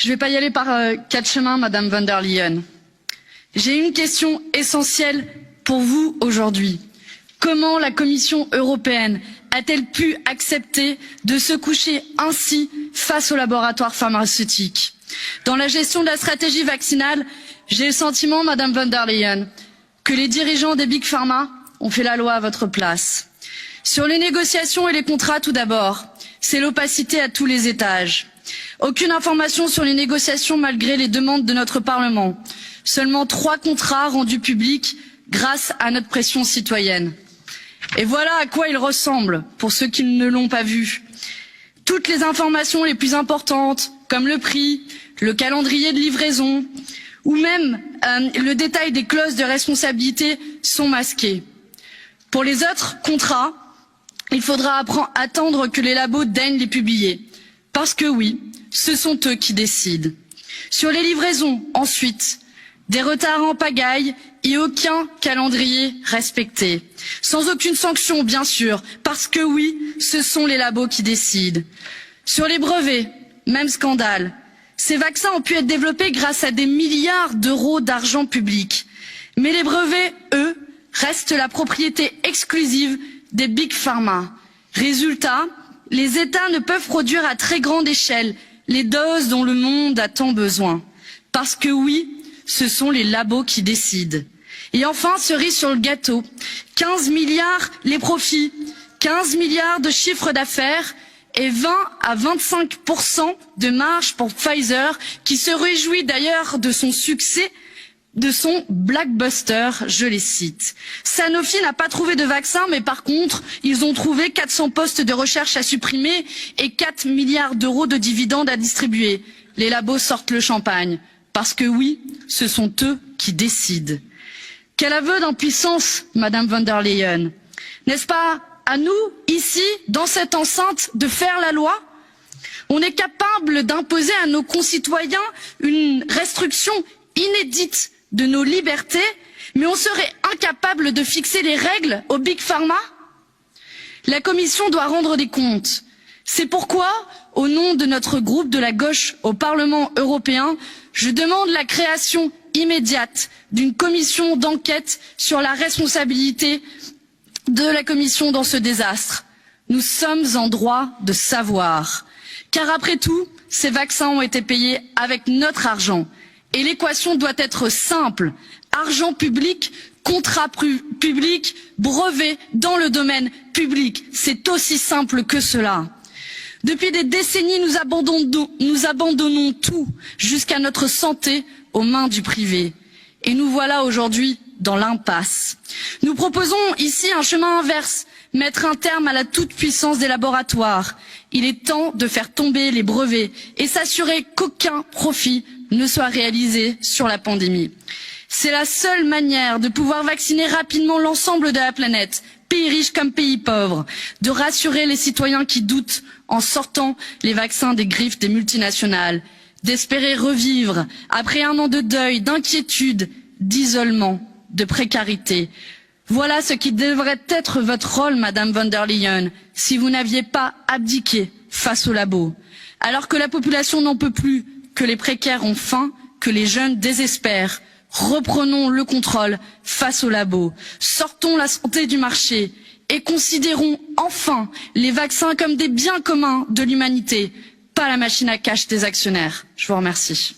Je ne vais pas y aller par quatre chemins, Madame von der Leyen. J'ai une question essentielle pour vous aujourd'hui. Comment la Commission européenne a-t-elle pu accepter de se coucher ainsi face aux laboratoires pharmaceutiques? Dans la gestion de la stratégie vaccinale, j'ai le sentiment, Madame von der Leyen, que les dirigeants des Big Pharma ont fait la loi à votre place. Sur les négociations et les contrats, tout d'abord, c'est l'opacité à tous les étages. Aucune information sur les négociations malgré les demandes de notre Parlement. Seulement 3 contrats rendus publics grâce à notre pression citoyenne. Et voilà à quoi ils ressemblent, pour ceux qui ne l'ont pas vu. Toutes les informations les plus importantes, comme le prix, le calendrier de livraison, ou même le détail des clauses de responsabilité sont masquées. Pour les autres contrats, il faudra attendre que les labos daignent les publier. Parce que oui, ce sont eux qui décident. Sur les livraisons, ensuite, des retards en pagaille et aucun calendrier respecté. Sans aucune sanction, bien sûr, parce que oui, ce sont les labos qui décident. Sur les brevets, même scandale. Ces vaccins ont pu être développés grâce à des milliards d'euros d'argent public. Mais les brevets, eux, restent la propriété exclusive des Big Pharma. Résultat, les États ne peuvent produire à très grande échelle les doses dont le monde a tant besoin. Parce que oui, ce sont les labos qui décident. Et enfin, cerise sur le gâteau, 15 milliards les profits, 15 milliards de chiffre d'affaires et 20 à 25% de marge pour Pfizer, qui se réjouit d'ailleurs de son succès, de son blockbuster, je les cite. Sanofi n'a pas trouvé de vaccin, mais par contre, ils ont trouvé 400 postes de recherche à supprimer et 4 milliards d'euros de dividendes à distribuer. Les labos sortent le champagne. Parce que oui, ce sont eux qui décident. Quel aveu d'impuissance, Madame von der Leyen. N'est-ce pas à nous, ici, dans cette enceinte, de faire la loi? On est capable d'imposer à nos concitoyens une restriction inédite de nos libertés, mais on serait incapable de fixer les règles aux Big Pharma? La Commission doit rendre des comptes. C'est pourquoi, au nom de notre groupe de la gauche au Parlement européen, je demande la création immédiate d'une commission d'enquête sur la responsabilité de la Commission dans ce désastre. Nous sommes en droit de savoir. Car après tout, ces vaccins ont été payés avec notre argent. Et l'équation doit être simple. Argent public, contrat public, brevet dans le domaine public. C'est aussi simple que cela. Depuis des décennies, nous abandonnons tout, jusqu'à notre santé, aux mains du privé. Et nous voilà aujourd'hui dans l'impasse. Nous proposons ici un chemin inverse, mettre un terme à la toute-puissance des laboratoires. Il est temps de faire tomber les brevets et s'assurer qu'aucun profit ne soit réalisé sur la pandémie. C'est la seule manière de pouvoir vacciner rapidement l'ensemble de la planète, pays riches comme pays pauvres, de rassurer les citoyens qui doutent en sortant les vaccins des griffes des multinationales, d'espérer revivre après un an de deuil, d'inquiétude, d'isolement, de précarité. Voilà ce qui devrait être votre rôle, Madame von der Leyen, si vous n'aviez pas abdiqué face aux labos. Alors que la population n'en peut plus, que les précaires ont faim, que les jeunes désespèrent, reprenons le contrôle face aux labos, sortons la santé du marché et considérons enfin les vaccins comme des biens communs de l'humanité, pas la machine à cash des actionnaires. Je vous remercie.